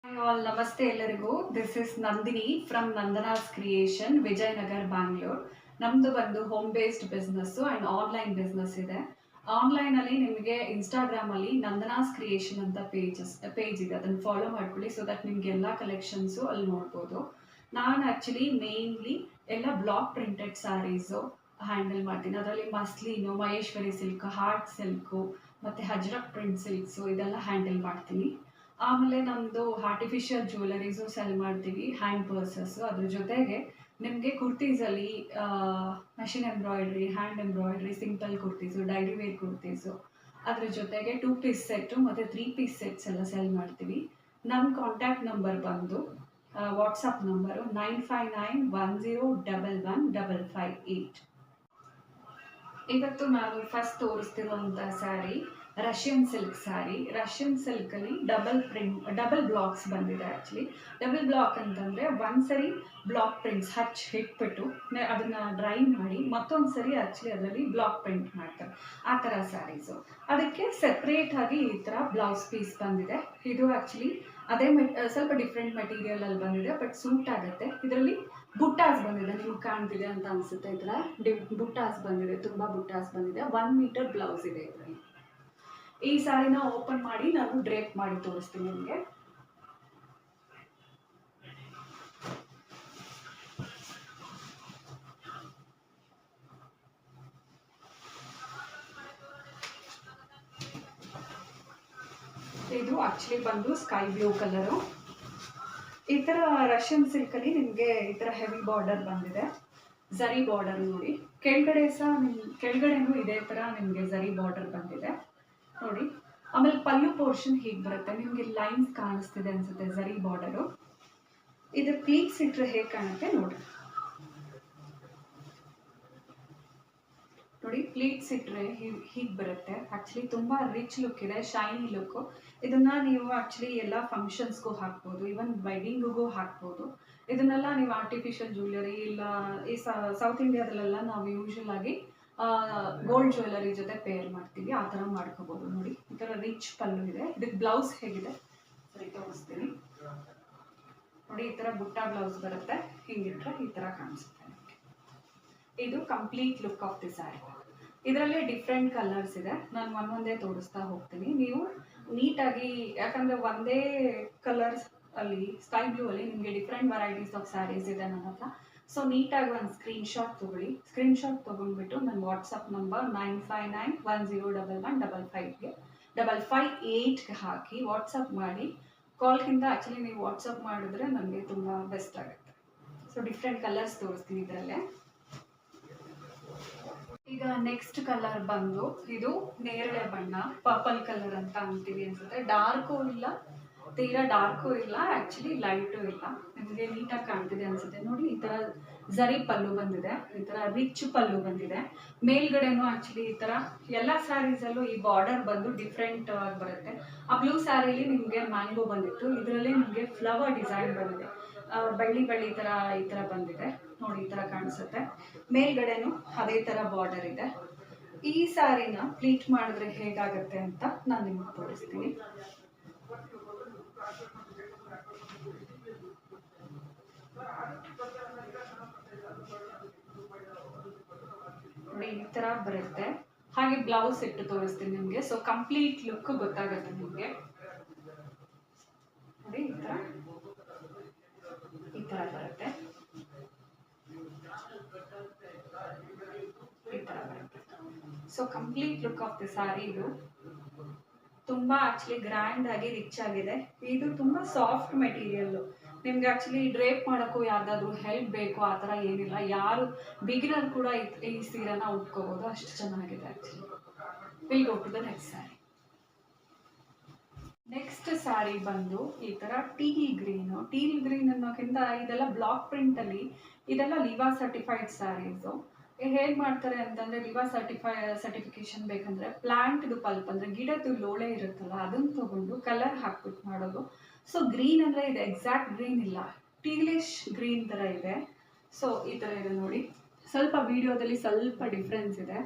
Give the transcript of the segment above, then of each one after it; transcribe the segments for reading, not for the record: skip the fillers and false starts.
Hi all, ನಮಸ್ತೆ ಎಲ್ಲರಿಗೂ. This is Nandini from Nandana's creation, Vijayanagar, Bangalore. ನಮ್ದು ಬಂದು home based business and online business ಇದೆ. ಆನ್ಲೈನ್ ಅಲ್ಲಿ ನಿಮಗೆ ಇನ್ಸ್ಟಾಗ್ರಾಮ್ ಅಲ್ಲಿ ನಂದನಾಸ್ ಕ್ರಿಯೇಷನ್ ಅಂತ ಪೇಜ್ ಇದೆ, ಅದನ್ನು ಫಾಲೋ ಮಾಡ್ಕೊಳ್ಳಿ. ಸೊ ದಟ್ ನಿಮ್ಗೆ ಎಲ್ಲ ಕಲೆಕ್ಷನ್ಸು ಅಲ್ಲಿ ನೋಡ್ಬೋದು. ನಾನು ಆಕ್ಚುಲಿ ಮೇನ್ಲಿ ಎಲ್ಲ ಬ್ಲಾಕ್ ಪ್ರಿಂಟೆಡ್ ಸ್ಯಾರೀಸು ಹ್ಯಾಂಡಲ್ ಮಾಡ್ತೀನಿ. ಅದರಲ್ಲಿ muslin, Maheshwari silk, art silk ಮತ್ತು ಹಜ್ರಕ್ ಪ್ರಿಂಟ್ ಸಿಲ್ಕ್ಸು ಇದೆಲ್ಲ ಹ್ಯಾಂಡಲ್ ಮಾಡ್ತೀನಿ. ಆಮೇಲೆ ನಮ್ಮದು ಆರ್ಟಿಫಿಷಿಯಲ್ ಜ್ಯುವೆಲರೀಸು ಸೆಲ್ ಮಾಡ್ತೀವಿ, ಹ್ಯಾಂಡ್ ಪರ್ಸಸ್ಸು. ಅದ್ರ ಜೊತೆಗೆ ನಿಮಗೆ ಕುರ್ತೀಸಲ್ಲಿ machine embroidery, hand embroidery, simple kurtis, daily wear kurtis, ಅದ್ರ ಜೊತೆಗೆ 2 ಪೀಸ್ ಸೆಟ್ಟು ಮತ್ತು 3 ಪೀಸ್ ಸೆಟ್ಸ್ ಎಲ್ಲ ಸೆಲ್ ಮಾಡ್ತೀವಿ. ನಮ್ಮ ಕಾಂಟ್ಯಾಕ್ಟ್ ನಂಬರ್ ಬಂದು ವಾಟ್ಸಪ್ ನಂಬರು 9591011558. ಇವತ್ತು ನಾನು ಫಸ್ಟ್ ತೋರಿಸ್ತಿರುವಂಥ sari Russian silk sari. Russian ಸಿಲ್ಕಲ್ಲಿ ಡಬಲ್ ಬ್ಲಾಕ್ಸ್ ಬಂದಿದೆ. ಆ್ಯಕ್ಚುಲಿ ಡಬಲ್ ಬ್ಲಾಕ್ ಅಂತಂದರೆ ಒಂದು ಸರಿ ಬ್ಲಾಕ್ ಪ್ರಿಂಟ್ಸ್ ಇಟ್ಬಿಟ್ಟು ಅದನ್ನು ಡ್ರೈ ಮಾಡಿ ಮತ್ತೊಂದು ಸರಿ ಆ್ಯಕ್ಚುಲಿ ಅದರಲ್ಲಿ ಬ್ಲಾಕ್ ಪ್ರಿಂಟ್ ಮಾಡ್ತಾರೆ, ಆ ಥರ ಸ್ಯಾರೀಸು. ಅದಕ್ಕೆ ಸೆಪ್ರೇಟಾಗಿ ಈ ಥರ ಬ್ಲೌಸ್ ಪೀಸ್ ಬಂದಿದೆ. ಇದು ಆ್ಯಕ್ಚುಲಿ ಅದೇ ಸ್ವಲ್ಪ ಡಿಫ್ರೆಂಟ್ ಮೆಟೀರಿಯಲಲ್ಲಿ ಬಂದಿದೆ, ಬಟ್ ಸೂಟ್ ಆಗುತ್ತೆ. ಇದರಲ್ಲಿ ಬುಟ್ಟಾಸ್ ಬಂದಿದೆ, ನಿಮ್ಗೆ ಕಾಣ್ತಿದೆ ಅಂತ ಅನಿಸುತ್ತೆ. ಈ ಥರ ಬುಟ್ಟಾಸ್ ಬಂದಿದೆ, ತುಂಬ ಬುಟ್ಟಾಸ್ ಬಂದಿದೆ. 1 ಮೀಟರ್ ಬ್ಲೌಸ್ ಇದೆ ಇದರಲ್ಲಿ. ಈ ಸ್ಯಾರಿನ ಓಪನ್ ಮಾಡಿ ನಾನು ಡ್ರೇಪ್ ಮಾಡಿ ತೋರಿಸ್ತೀನಿ ನಿಮಗೆ. ಇದು ಆಕ್ಚುಲಿ ಬಂದು ಸ್ಕೈ ಬ್ಲೂ ಕಲರು. ಈ ಥರ ರಷ್ಯನ್ ಸಿಲ್ಕಲ್ಲಿ ನಿಮಗೆ ಈ ಥರ ಹೆವಿ ಬಾರ್ಡರ್ ಬಂದಿದೆ, ಝರಿ ಬಾರ್ಡರ್ ನೋಡಿ. ಕೆಳಗಡೆ ಸಹ ಕೆಳಗಡೆನೂ ಇದೇ ಥರ ನಿಮಗೆ ಝರಿ ಬಾರ್ಡರ್ ಬಂದಿದೆ ನೋಡಿ. ಆಮೇಲೆ ಪಲ್ಲು ಪೋರ್ಷನ್ ಹೀಗೆ ಬರುತ್ತೆ, ನಿಮಗೆ ಲೈನ್ಸ್ ಕಾಣಿಸ್ತಿದೆ ಅನ್ಸುತ್ತೆ, ಝರಿ ಬಾರ್ಡರು. ಇದು ಪ್ಲೀಟ್ಸ್ ಇಟ್ಟರೆ ಹೇಗೆ ಕಾಣುತ್ತೆ ನೋಡಿ. ನೋಡಿ, ಪ್ಲೀಟ್ಸ್ ಇಟ್ಟರೆ ಹೀಗೆ ಬರುತ್ತೆ. ಆ್ಯಕ್ಚುಲಿ ತುಂಬ ರಿಚ್ ಲುಕ್ ಇದೆ, ಶೈನಿ ಲುಕ್ಕು. ಇದನ್ನು ನೀವು ಆ್ಯಕ್ಚುಲಿ ಎಲ್ಲ ಫಂಕ್ಷನ್ಸ್ಗೂ ಹಾಕ್ಬೋದು, ಈವನ್ ವೆಡ್ಡಿಂಗಿಗೂ ಹಾಕ್ಬೋದು. ಇದನ್ನೆಲ್ಲ ನೀವು ಆರ್ಟಿಫಿಷಿಯಲ್ ಜ್ಯುವೆಲರಿ ಇಲ್ಲ ಈ ಸೌತ್ ಇಂಡಿಯಾದಲ್ಲೆಲ್ಲ ನಾವು ಯೂಶ್ವಲ್ ಆಗಿ ಗೋಲ್ಡ್ ಜ್ಯುವೆಲರಿ ಜೊತೆ ಪೇರ್ ಮಾಡ್ತೀವಿ, ಆ ಥರ ಮಾಡ್ಕೋಬೋದು. ನೋಡಿ, ಈ ಥರ ರಿಚ್ ಪಲ್ಲು ಇದೆ. ಇದಕ್ಕೆ ಬ್ಲೌಸ್ ಹೇಗಿದೆ ಸರಿ ತೋರಿಸ್ತೀನಿ ನೋಡಿ. ಈ ಥರ ಬುಟ್ಟ ಬ್ಲೌಸ್ ಬರುತ್ತೆ, ಹಿಂಗಿಟ್ರೆ ಈ ಥರ ಕಾಣಿಸುತ್ತೆ. ಇದು complete look of the sari. ಇದರಲ್ಲಿ ಡಿಫ್ರೆಂಟ್ ಕಲರ್ಸ್ ಇದೆ, ನಾನು ಒಂದೊಂದೇ ತೋರಿಸ್ತಾ ಹೋಗ್ತೀನಿ. ನೀವು ನೀಟಾಗಿ, ಯಾಕಂದರೆ ಒಂದೇ ಕಲರ್ಸ್ ಅಲ್ಲಿ ಸ್ಕೈ ಬ್ಲೂ ಅಲ್ಲಿ ನಿಮಗೆ ಡಿಫ್ರೆಂಟ್ ವೆರೈಟೀಸ್ ಆಫ್ ಸ್ಯಾರೀಸ್ ಇದೆ ನನ್ನ ಹತ್ರ. ಸೊ ನೀಟಾಗಿ ಒಂದು ಸ್ಕ್ರೀನ್ಶಾಟ್ ತೊಗೊಳ್ಳಿ. ಸ್ಕ್ರೀನ್ಶಾಟ್ ತೊಗೊಂಡ್ಬಿಟ್ಟು ನನ್ನ ವಾಟ್ಸಪ್ ನಂಬರ್ 9591011558ಗೆ 558ಗೆ ಹಾಕಿ ವಾಟ್ಸಪ್ ಮಾಡಿ. ಕಾಲ್ಗಿಂತ ಆ್ಯಕ್ಚುಲಿ ನೀವು ವಾಟ್ಸಪ್ ಮಾಡಿದ್ರೆ ನನಗೆ ತುಂಬ ಬೆಸ್ಟ್ ಆಗುತ್ತೆ. ಸೊ ಡಿಫ್ರೆಂಟ್ ಕಲರ್ಸ್ ತೋರಿಸ್ತೀನಿ ಇದರಲ್ಲೇ. ಈಗ ನೆಕ್ಸ್ಟ್ ಕಲರ್ ಬಂದು ಇದು ನೇರಳೆ ಬಣ್ಣ, ಪರ್ಪಲ್ ಕಲರ್ ಅಂತ ಅಂತೀವಿ ಅನ್ಸುತ್ತೆ. ಡಾರ್ಕು ಇಲ್ಲ, ತೀರಾ ಡಾರ್ಕು ಇಲ್ಲ, ಆ್ಯಕ್ಚುಲಿ ಲೈಟು ಇಲ್ಲ. ನಿಮಗೆ ನೀಟಾಗಿ ಕಾಣ್ತಿದೆ ಅನ್ಸುತ್ತೆ ನೋಡಿ. ಈ ಥರ ಝರಿ ಪಲ್ಲು ಬಂದಿದೆ, ಈ ಥರ ರಿಚ್ ಪಲ್ಲು ಬಂದಿದೆ. ಮೇಲ್ಗಡೆನೂ ಆ್ಯಕ್ಚುಲಿ ಈ ಥರ ಎಲ್ಲ ಸ್ಯಾರೀಸಲ್ಲೂ ಈ ಬಾರ್ಡರ್ ಬಂದು ಡಿಫ್ರೆಂಟ್ ಆಗಿ ಬರುತ್ತೆ. ಆ ಬ್ಲೂ ಸ್ಯಾರಿಲಿ ನಿಮಗೆ ಮ್ಯಾಂಗೋ ಬಂದಿತ್ತು, ಇದರಲ್ಲಿ ನಿಮಗೆ ಫ್ಲವರ್ ಡಿಸೈನ್ ಬಂದಿದೆ, ಬಳ್ಳಿ ಈ ಥರ ಬಂದಿದೆ ನೋಡಿ. ಈ ಥರ ಕಾಣಿಸುತ್ತೆ. ಮೇಲ್ಗಡೆನೂ ಅದೇ ಥರ ಬಾರ್ಡರ್ ಇದೆ. ಈ ಸ್ಯಾರಿನ ಪ್ಲೀಟ್ ಮಾಡಿದ್ರೆ ಹೇಗಾಗುತ್ತೆ ಅಂತ ನಾನು ನಿಮ್ಗೆ ತೋರಿಸ್ತೀನಿ. ನೋಡಿ, ಈ ಥರ ಬರುತ್ತೆ. ಹಾಗೆ ಬ್ಲೌಸ್ ಇಟ್ಟು ತೋರಿಸ್ತೀನಿ ನಿಮಗೆ, ಸೊ ಕಂಪ್ಲೀಟ್ ಲುಕ್ ಗೊತ್ತಾಗುತ್ತೆ ನಿಮಗೆ. ನೋಡಿ, ಈ ಥರ ಬರುತ್ತೆ, ಈ ಥರ ಬರುತ್ತೆ. So complete look of the sari ಇದು. ತುಂಬ ಆ್ಯಕ್ಚುಲಿ ಗ್ರ್ಯಾಂಡ್ ಆಗಿ ರಿಚ್ ಆಗಿದೆ. ಇದು ತುಂಬ ಸಾಫ್ಟ್ ಮೆಟೀರಿಯಲ್ಲು. ನಿಮ್ಗೆ ಆ್ಯಕ್ಚುಲಿ ಡ್ರೇಪ್ ಮಾಡೋಕ್ಕೂ ಯಾರ್ದಾದ್ರೂ ಹೆಲ್ಪ್ ಬೇಕು ಆ ಥರ ಏನಿಲ್ಲ. ಯಾರು ಬಿಗಿನರ್ ಕೂಡ ಈ ಸೀರೆನ ಉಟ್ಕೋಬೋದು, ಅಷ್ಟು ಚೆನ್ನಾಗಿದೆ actually. Will go to the next sari. Next sari ಬಂದು ಈ ಥರ ಟೀಲ್ ಗ್ರೀನ್ ಅನ್ನೋಕ್ಕಿಂತ ಇದೆಲ್ಲ ಬ್ಲಾಕ್ ಪ್ರಿಂಟಲ್ಲಿ, ಇದೆಲ್ಲ ಲಿವಾ ಸರ್ಟಿಫೈಡ್ ಸ್ಯಾರೀಸು. ಹೇಗೆ ಮಾಡ್ತಾರೆ ಅಂತಂದರೆ, ಲಿವಾ ಸರ್ಟಿಫಿಕೇಶನ್ ಬೇಕಂದರೆ ಪ್ಲಾಂಟ್ದು ಪಲ್ಪ್ ಅಂದರೆ ಗಿಡದ್ದು ಲೋಳೆ ಇರುತ್ತಲ್ಲ, ಅದನ್ನು ತೊಗೊಂಡು ಕಲರ್ ಹಾಕ್ಬಿಟ್ಟು ಮಾಡೋದು. ಸೊ ಗ್ರೀನ್ ಅಂದರೆ ಇದು ಎಕ್ಸಾಕ್ಟ್ ಗ್ರೀನ್ ಇಲ್ಲ, ಟೀಲಿಶ್ ಗ್ರೀನ್ ಥರ ಇದೆ. ಸೊ ಈ ಥರ ಇದೆ ನೋಡಿ. ಸ್ವಲ್ಪ ವಿಡಿಯೋದಲ್ಲಿ ಸ್ವಲ್ಪ ಡಿಫ್ರೆನ್ಸ್ ಇದೆ.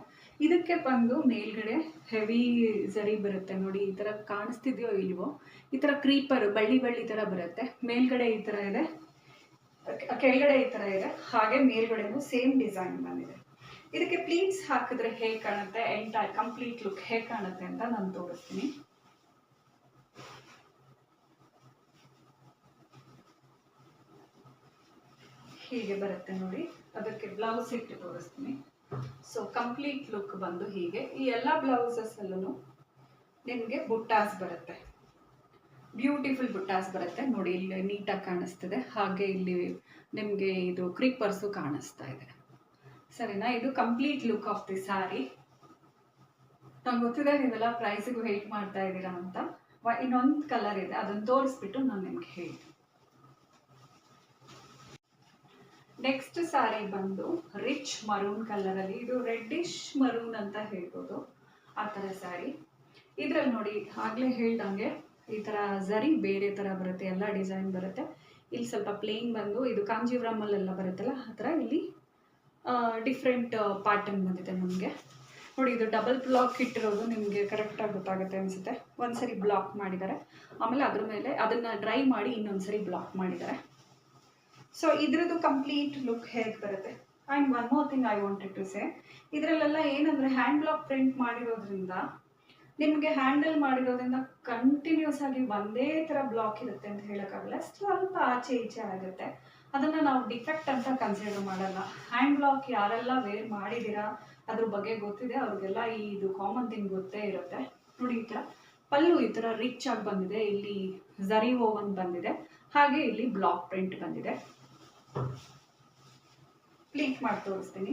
ಇದಕ್ಕೆ ಬಂದು ಮೇಲ್ಗಡೆ ಹೆವಿ ಝರಿ ಬರುತ್ತೆ ನೋಡಿ, ಈ ಥರ ಕಾಣಿಸ್ತಿದೆಯೋ ಇಲ್ವೋ, ಈ ಥರ ಕ್ರೀಪರ್ ಬಳ್ಳಿ ಬಳ್ಳಿ ಥರ ಬರುತ್ತೆ. ಮೇಲ್ಗಡೆ ಈ ಥರ ಇದೆ, ಕೆಳಗಡೆ ಈ ಥರ ಇದೆ, ಹಾಗೆ ಮೇಲ್ಗಡೆನೂ ಸೇಮ್ ಡಿಸೈನ್ ಬಂದಿದೆ. ಇದಕ್ಕೆ ಪ್ಲೀಟ್ಸ್ ಹಾಕಿದ್ರೆ ಹೇಗೆ ಕಾಣುತ್ತೆ, ಎಂಟೈರ್ ಕಂಪ್ಲೀಟ್ ಲುಕ್ ಹೇಗೆ ಕಾಣುತ್ತೆ ಅಂತ ನಾನು ತೋರಿಸ್ತೀನಿ. ಹೀಗೆ ಬರುತ್ತೆ ನೋಡಿ. ಅದಕ್ಕೆ ಬ್ಲೌಸ್ ಇಟ್ಟು ತೋರಿಸ್ತೀನಿ. ಸೊ ಕಂಪ್ಲೀಟ್ ಲುಕ್ ಬಂದು ಹೀಗೆ. ಈ ಎಲ್ಲ ಬ್ಲೌಸಸ್ ಅಲ್ಲೂ ನಿಮಗೆ ಬುಟ್ಟಾಸ್ ಬರುತ್ತೆ, ಬ್ಯೂಟಿಫುಲ್ ಬುಟ್ಟಾಸ್ ಬರುತ್ತೆ ನೋಡಿ. ಇಲ್ಲಿ ನೀಟಾಗಿ ಕಾಣಿಸ್ತಿದೆ, ಹಾಗೆ ಇಲ್ಲಿ ನಿಮಗೆ ಇದು ಕ್ರೀಪರ್ಸು ಕಾಣಿಸ್ತಾ ಇದೆ. ಸರಿನಾ? ಇದು complete look of the sari. ನಂಗೆ ಗೊತ್ತಿದೆ ನೀವೆಲ್ಲ ಪ್ರೈಸಿಗೂ ವೆಯ್ಟ್ ಮಾಡ್ತಾ ಇದ್ದೀರಾ ಅಂತ. ಇನ್ನೊಂದು ಕಲರ್ ಇದೆ, ಅದನ್ನು ತೋರಿಸ್ಬಿಟ್ಟು ನಾನು ನಿಮ್ಗೆ ಹೇಳ್ತೀನಿ. ನೆಕ್ಸ್ಟ್ ಸ್ಯಾರಿ ಬಂದು ರಿಚ್ ಮರೂನ್ ಕಲರಲ್ಲಿ, ಇದು ರೆಡ್ಡಿಶ್ ಮರೂನ್ ಅಂತ ಹೇಳ್ಬೋದು, ಆ ಥರ ಸ್ಯಾರಿ. ಇದ್ರಲ್ಲಿ ನೋಡಿ ಆಗಲೇ ಹೇಳ್ದಂಗೆ ಈ ಥರ ಝರಿ ಬೇರೆ ಥರ ಬರುತ್ತೆ, ಎಲ್ಲ ಡಿಸೈನ್ ಬರುತ್ತೆ. ಇಲ್ಲಿ ಸ್ವಲ್ಪ ಪ್ಲೇನ್ ಬಂದು ಇದು ಕಾಂಜೀವರಮಲ್ಲೆಲ್ಲ ಬರುತ್ತಲ್ಲ ಆ ಥರ ಇಲ್ಲಿ ಡಿಫ್ರೆಂಟ್ ಪ್ಯಾಟರ್ನ್ ಬಂದಿದೆ ನಮಗೆ ನೋಡಿ. ಇದು ಡಬಲ್ ಬ್ಲಾಕ್ ಇಟ್ಟಿರೋದು ನಿಮಗೆ ಕರೆಕ್ಟಾಗಿ ಗೊತ್ತಾಗುತ್ತೆ ಅನಿಸುತ್ತೆ. ಒಂದ್ಸರಿ ಬ್ಲಾಕ್ ಮಾಡಿದ್ದಾರೆ, ಆಮೇಲೆ ಅದ್ರ ಮೇಲೆ ಅದನ್ನು ಡ್ರೈ ಮಾಡಿ ಇನ್ನೊಂದ್ಸರಿ ಬ್ಲಾಕ್ ಮಾಡಿದ್ದಾರೆ. ಸೊ ಇದ್ರದ್ದು ಕಂಪ್ಲೀಟ್ ಲುಕ್ ಹೇಗೆ ಬರುತ್ತೆ. And one more thing I wanted to say, ಇದರಲ್ಲೆಲ್ಲ ಏನಂದರೆ ಹ್ಯಾಂಡ್ ಬ್ಲಾಕ್ ಪ್ರಿಂಟ್ ಮಾಡಿರೋದ್ರಿಂದ ನಿಮಗೆ ಹ್ಯಾಂಡಲ್ ಮಾಡಿರೋದ್ರಿಂದ ಕಂಟಿನ್ಯೂಸ್ ಆಗಿ ಒಂದೇ ಥರ ಬ್ಲಾಕ್ ಇರುತ್ತೆ ಅಂತ ಹೇಳೋಕ್ಕಾಗಲ್ಲ, ಸ್ವಲ್ಪ ಆಚೆ ಈಚೆ ಆಗುತ್ತೆ. ಅದನ್ನು ನಾವು ಡಿಫೆಕ್ಟ್ ಅಂತ ಕನ್ಸಿಡರ್ ಮಾಡಲ್ಲ. ಹ್ಯಾಂಡ್ ಬ್ಲಾಕ್ ಯಾರೆಲ್ಲ ವೇರ್ ಮಾಡಿದ್ದೀರಾ, ಅದ್ರ ಬಗ್ಗೆ ಗೊತ್ತಿದೆ ಅವ್ರಿಗೆಲ್ಲ ಇದು ಕಾಮನ್ ಥಿಂಗ್ ಗೊತ್ತೇ ಇರುತ್ತೆ ನೋಡಿ. ಈ ಥರ ಪಲ್ಲು ಈ ಥರ ರಿಚ್ ಆಗಿ ಬಂದಿದೆ, ಇಲ್ಲಿ ಝರಿ ಓವನ್ ಬಂದಿದೆ, ಹಾಗೆ ಇಲ್ಲಿ ಬ್ಲಾಕ್ ಪ್ರಿಂಟ್ ಬಂದಿದೆ. ಪ್ಲೀಟ್ ಮಾಡಿ ತೋರಿಸ್ತೀನಿ.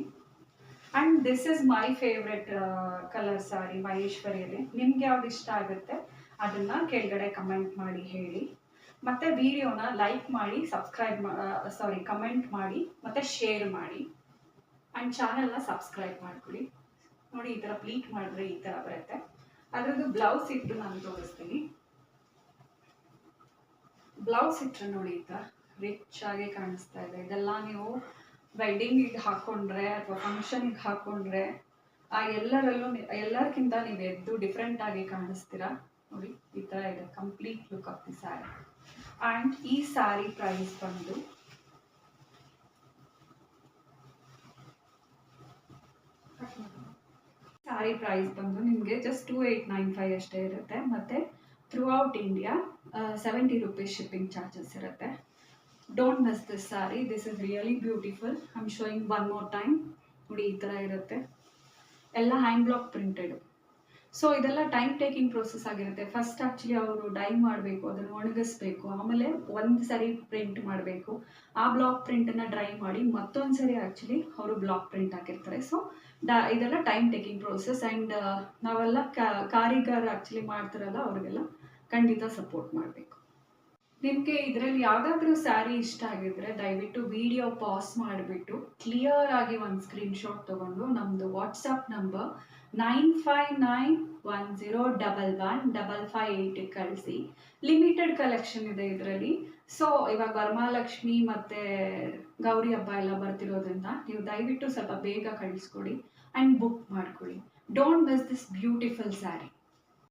And this is my favourite colour sari ಮಹೇಶ್ವರಿಯಲ್ಲಿ. ನಿಮ್ಗೆ ಯಾವ್ದು ಇಷ್ಟ ಆಗುತ್ತೆ ಅದನ್ನು ಕೆಳಗಡೆ ಕಮೆಂಟ್ ಮಾಡಿ ಹೇಳಿ. ಮತ್ತು ವಿಡಿಯೋನ ಲೈಕ್ ಮಾಡಿ, ಕಮೆಂಟ್ ಮಾಡಿ ಮತ್ತು ಶೇರ್ ಮಾಡಿ. ಆ್ಯಂಡ್ ಚಾನಲ್ನ ಸಬ್ಸ್ಕ್ರೈಬ್ ಮಾಡ್ಕೊಳ್ಳಿ ನೋಡಿ. ಈ ಥರ ಪ್ಲೀಟ್ ಮಾಡಿದ್ರೆ ಈ ಥರ ಬರುತ್ತೆ. ಅದರದ್ದು ಬ್ಲೌಸ್ ಇಟ್ಟು ನಾನು ತೋರಿಸ್ತೀನಿ. ಬ್ಲೌಸ್ ಇಟ್ಟರೆ ನೋಡಿ ಈ ಥರ ರಿಚ್ ಆಗಿ ಕಾಣಿಸ್ತಾ ಇದೆ. ಇದೆಲ್ಲ ನೀವು ವೆಡ್ಡಿಂಗಿಗೆ ಹಾಕ್ಕೊಂಡ್ರೆ ಅಥವಾ ಫಂಕ್ಷನಿಗೆ ಹಾಕ್ಕೊಂಡ್ರೆ ಎಲ್ಲರಿಗಿಂತ ನೀವು ಎದ್ದು ಡಿಫ್ರೆಂಟ್ ಆಗಿ ಕಾಣಿಸ್ತೀರಾ ನೋಡಿ. ಈ ಥರ ಇದೆ complete look of the sari. And ಈ ಸ್ಯಾರಿ ಪ್ರೈಸ್ ಬಂದು ನಿಮಗೆ ಜಸ್ಟ್ 2895 ಅಷ್ಟೇ ಇರುತ್ತೆ. ಮತ್ತು throughout India 70 rupees shipping charges ಇರುತ್ತೆ. Don't miss this sari, this is really beautiful. I am showing one more time ನೋಡಿ. ಈ ಥರ ಇರುತ್ತೆ, ಎಲ್ಲ ಹ್ಯಾಂಡ್ ಬ್ಲಾಕ್ ಪ್ರಿಂಟೆಡು. ಸೊ ಇದೆಲ್ಲ ಟೈಮ್ ಟೇಕಿಂಗ್ ಪ್ರೋಸೆಸ್ ಆಗಿರುತ್ತೆ. ಫಸ್ಟ್ ಆ್ಯಕ್ಚುಲಿ ಅವರು ಡೈ ಮಾಡಬೇಕು, ಅದನ್ನು ಒಣಗಿಸ್ಬೇಕು, ಆಮೇಲೆ ಒಂದು ಸರಿ ಪ್ರಿಂಟ್ ಮಾಡಬೇಕು, ಆ ಬ್ಲಾಕ್ ಪ್ರಿಂಟನ್ನು ಡ್ರೈ ಮಾಡಿ ಮತ್ತೊಂದು ಸರಿ ಆ್ಯಕ್ಚುಲಿ ಅವರು ಬ್ಲಾಕ್ ಪ್ರಿಂಟ್ ಹಾಕಿರ್ತಾರೆ. ಸೊ ಇದೆಲ್ಲ ಟೈಮ್ ಟೇಕಿಂಗ್ ಪ್ರೋಸೆಸ್. ಆ್ಯಂಡ್ ನಾವೆಲ್ಲ ಕಾರಿಗಾರ ಆ್ಯಕ್ಚುಲಿ ಮಾಡ್ತಾರಲ್ಲ ಅವ್ರಿಗೆಲ್ಲ ಖಂಡಿತ ಸಪೋರ್ಟ್ ಮಾಡಬೇಕು. ನಿಮಗೆ ಇದರಲ್ಲಿ ಯಾವುದಾದ್ರೂ ಸ್ಯಾರಿ ಇಷ್ಟ ಆಗಿದ್ರೆ ದಯವಿಟ್ಟು ವಿಡಿಯೋ ಪಾಸ್ ಮಾಡಿಬಿಟ್ಟು ಕ್ಲಿಯರ್ ಆಗಿ ಒಂದು ಸ್ಕ್ರೀನ್ಶಾಟ್ ತೊಗೊಂಡು ನಮ್ಮದು ವಾಟ್ಸಪ್ ನಂಬರ್ 9591011558 ಕಳಿಸಿ. ಲಿಮಿಟೆಡ್ ಕಲೆಕ್ಷನ್ ಇದೆ ಇದರಲ್ಲಿ. ಸೊ ಇವಾಗ ವರಮಹಾಲಕ್ಷ್ಮಿ ಮತ್ತು ಗೌರಿ ಹಬ್ಬ ಎಲ್ಲ ಬರ್ತಿರೋದ್ರಿಂದ ನೀವು ದಯವಿಟ್ಟು ಸ್ವಲ್ಪ ಬೇಗ ಕಳಿಸ್ಕೊಡಿ ಆ್ಯಂಡ್ ಬುಕ್ ಮಾಡ್ಕೊಳ್ಳಿ. Don't miss this beautiful sari.